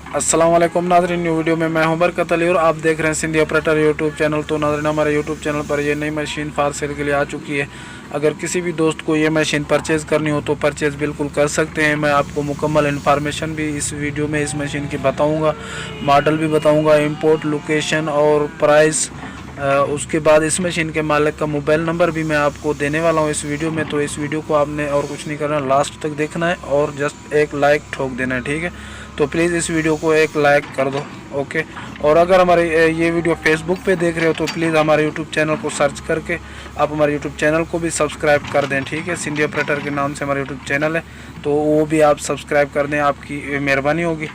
अस्सलाम वालेकुम नाज़रीन, न्यू वीडियो में मैं हूं बरकत अली और आप देख रहे हैं सिंधी ऑपरेटर यूट्यूब चैनल। तो नाज़रीन, हमारे यूट्यूब चैनल पर ये नई मशीन फार सेल के लिए आ चुकी है। अगर किसी भी दोस्त को ये मशीन परचेज़ करनी हो तो परचेज़ बिल्कुल कर सकते हैं। मैं आपको मुकम्मल इन्फॉर्मेशन भी इस वीडियो में इस मशीन की बताऊँगा, मॉडल भी बताऊँगा, इंपोर्ट, लोकेशन और प्राइस। उसके बाद इस मशीन के मालिक का मोबाइल नंबर भी मैं आपको देने वाला हूं इस वीडियो में। तो इस वीडियो को आपने और कुछ नहीं करना, लास्ट तक देखना है और जस्ट एक लाइक ठोक देना है, ठीक है। तो प्लीज़ इस वीडियो को एक लाइक कर दो, ओके। और अगर हमारे ये वीडियो फेसबुक पे देख रहे हो तो प्लीज़ हमारे यूट्यूब चैनल को सर्च करके आप हमारे यूट्यूब चैनल को भी सब्सक्राइब कर दें, ठीक है। सिंधी ऑपरेटर के नाम से हमारा यूट्यूब चैनल है, तो वो भी आप सब्सक्राइब कर दें, आपकी मेहरबानी होगी।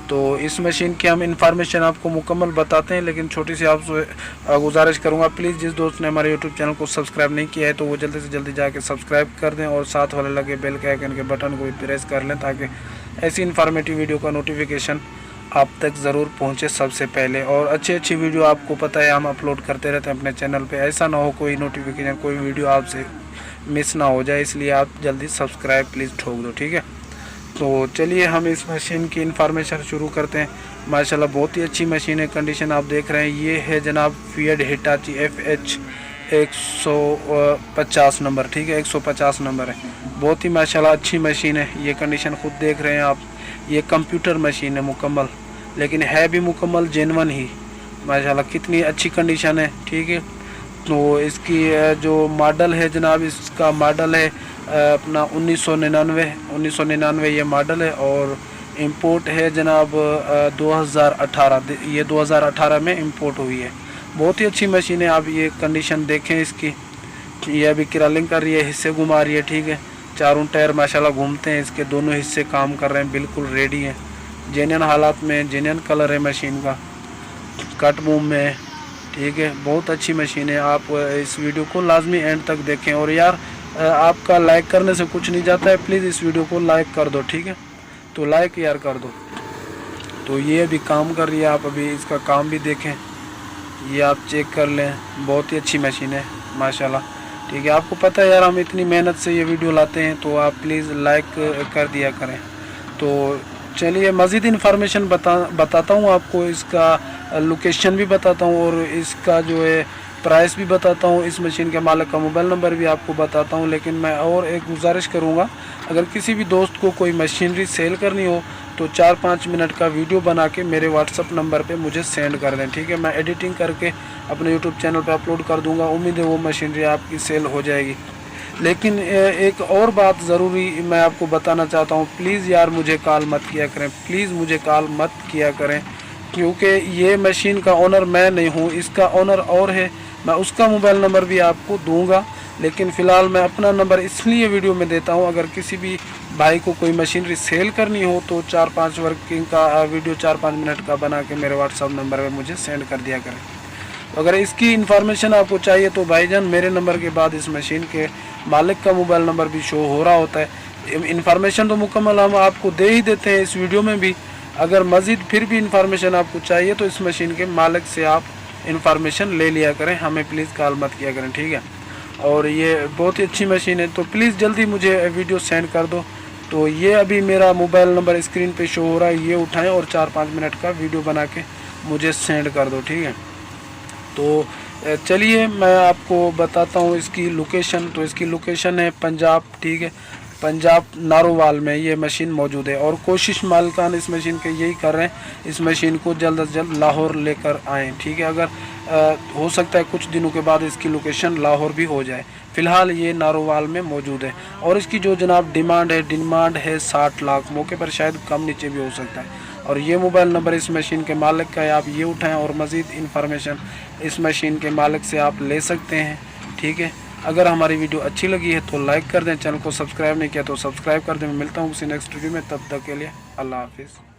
तो इस मशीन की हम इंफॉर्मेशन आपको मुकम्मल बताते हैं, लेकिन छोटी सी आपसे गुजारिश करूंगा, प्लीज़ जिस दोस्त ने हमारे यूट्यूब चैनल को सब्सक्राइब नहीं किया है तो वो जल्दी से जल्दी जाके सब्सक्राइब कर दें और साथ वाले लगे बेल के आइकन के बटन को भी प्रेस कर लें ताकि ऐसी इन्फॉर्मेटिव वीडियो का नोटिफिकेशन आप तक ज़रूर पहुँचे सबसे पहले। और अच्छी वीडियो आपको पता है हम अपलोड करते रहते हैं अपने चैनल पर, ऐसा ना हो कोई नोटिफिकेशन, कोई वीडियो आपसे मिस ना हो जाए, इसलिए आप जल्दी सब्सक्राइब प्लीज़ ठोक दो, ठीक है। तो चलिए हम इस मशीन की इन्फॉर्मेशन शुरू करते हैं। माशाल्लाह बहुत ही अच्छी मशीन है, कंडीशन आप देख रहे हैं। ये है जनाब फिएट हिटाची FH 150 नंबर, ठीक है, 150 नंबर है। बहुत ही माशाल्लाह अच्छी मशीन है, ये कंडीशन खुद देख रहे हैं आप। ये कंप्यूटर मशीन है मुकम्मल, लेकिन है भी मुकम्मल जेन्युइन ही। माशाल्लाह कितनी अच्छी कंडीशन है, ठीक है। तो इसकी जो मॉडल है जनाब, इसका मॉडल है अपना 1999 ये मॉडल है। और इंपोर्ट है जनाब 2018, ये 2018 में इंपोर्ट हुई है। बहुत ही अच्छी मशीन है, आप ये कंडीशन देखें इसकी। ये अभी क्रॉलिंग कर रही है, हिस्से घुमा रही है, ठीक है। चारों टायर माशाल्लाह घूमते हैं, इसके दोनों हिस्से काम कर रहे हैं, बिल्कुल रेडी हैं, जेन्युइन हालात में, जेन्युइन कलर है मशीन का, कट बूम में है, ठीक है। बहुत अच्छी मशीन है, आप इस वीडियो को लाजमी एंड तक देखें। और यार आपका लाइक करने से कुछ नहीं जाता है, प्लीज़ इस वीडियो को लाइक कर दो, ठीक है। तो लाइक यार कर दो। तो ये अभी काम कर रही है, आप अभी इसका काम भी देखें, ये आप चेक कर लें। बहुत ही अच्छी मशीन है माशाल्लाह, ठीक है। आपको पता है यार हम इतनी मेहनत से ये वीडियो लाते हैं, तो आप प्लीज़ लाइक कर दिया करें। तो चलिए मज़ीद इन्फॉर्मेशन बताता हूँ आपको, इसका लोकेशन भी बताता हूँ और इसका जो है प्राइस भी बताता हूँ। इस मशीन के मालिक का मोबाइल नंबर भी आपको बताता हूँ। लेकिन मैं और एक गुजारिश करूँगा, अगर किसी भी दोस्त को कोई मशीनरी सेल करनी हो तो 4-5 मिनट का वीडियो बना के मेरे व्हाट्सअप नंबर पे मुझे सेंड कर दें, ठीक है। मैं एडिटिंग करके अपने यूट्यूब चैनल पे अपलोड कर दूँगा, उम्मीद है वो मशीनरी आपकी सेल हो जाएगी। लेकिन एक और बात ज़रूरी मैं आपको बताना चाहता हूँ, प्लीज़ यार मुझे कॉल मत किया करें, प्लीज़ मुझे कॉल मत किया करें, क्योंकि ये मशीन का ओनर मैं नहीं हूँ, इसका ओनर और है। मैं उसका मोबाइल नंबर भी आपको दूंगा, लेकिन फ़िलहाल मैं अपना नंबर इसलिए वीडियो में देता हूँ, अगर किसी भी भाई को कोई मशीनरी सेल करनी हो तो 4-5 वर्किंग का वीडियो 4-5 मिनट का बना के मेरे व्हाट्सअप नंबर पे मुझे सेंड कर दिया करें। अगर इसकी इन्फॉर्मेशन आपको चाहिए तो भाईजान मेरे नंबर के बाद इस मशीन के मालिक का मोबाइल नंबर भी शो हो रहा होता है। इन्फॉर्मेशन तो मुकम्मल हम आपको दे ही देते हैं इस वीडियो में भी। अगर मज़ीद फिर भी इन्फॉर्मेशन आपको चाहिए तो इस मशीन के मालिक से आप इन्फॉर्मेशन ले लिया करें, हमें प्लीज़ कॉल मत किया करें, ठीक है। और ये बहुत ही अच्छी मशीन है, तो प्लीज़ जल्दी मुझे वीडियो सेंड कर दो। तो ये अभी मेरा मोबाइल नंबर स्क्रीन पे शो हो रहा है, ये उठाएं और 4-5 मिनट का वीडियो बना के मुझे सेंड कर दो, ठीक है। तो चलिए मैं आपको बताता हूँ इसकी लोकेशन। तो इसकी लोकेशन है पंजाब, ठीक है, पंजाब नारोवाल में ये मशीन मौजूद है। और कोशिश मालिकान इस मशीन के यही कर रहे हैं, इस मशीन को जल्द से जल्द लाहौर लेकर आएँ, ठीक है। अगर हो सकता है कुछ दिनों के बाद इसकी लोकेशन लाहौर भी हो जाए। फ़िलहाल ये नारोवाल में मौजूद है। और इसकी जो जनाब डिमांड है 60 लाख, मौके पर शायद कम नीचे भी हो सकता है। और ये मोबाइल नंबर इस मशीन के मालिक का है, आप ये उठाएं और मज़ीद इन्फॉर्मेशन इस मशीन के मालिक से आप ले सकते हैं, ठीक है। अगर हमारी वीडियो अच्छी लगी है तो लाइक कर दें, चैनल को सब्सक्राइब नहीं किया तो सब्सक्राइब कर दें। मैं मिलता हूँ किसी नेक्स्ट वीडियो में, तब तक के लिए अल्लाह हाफिज़।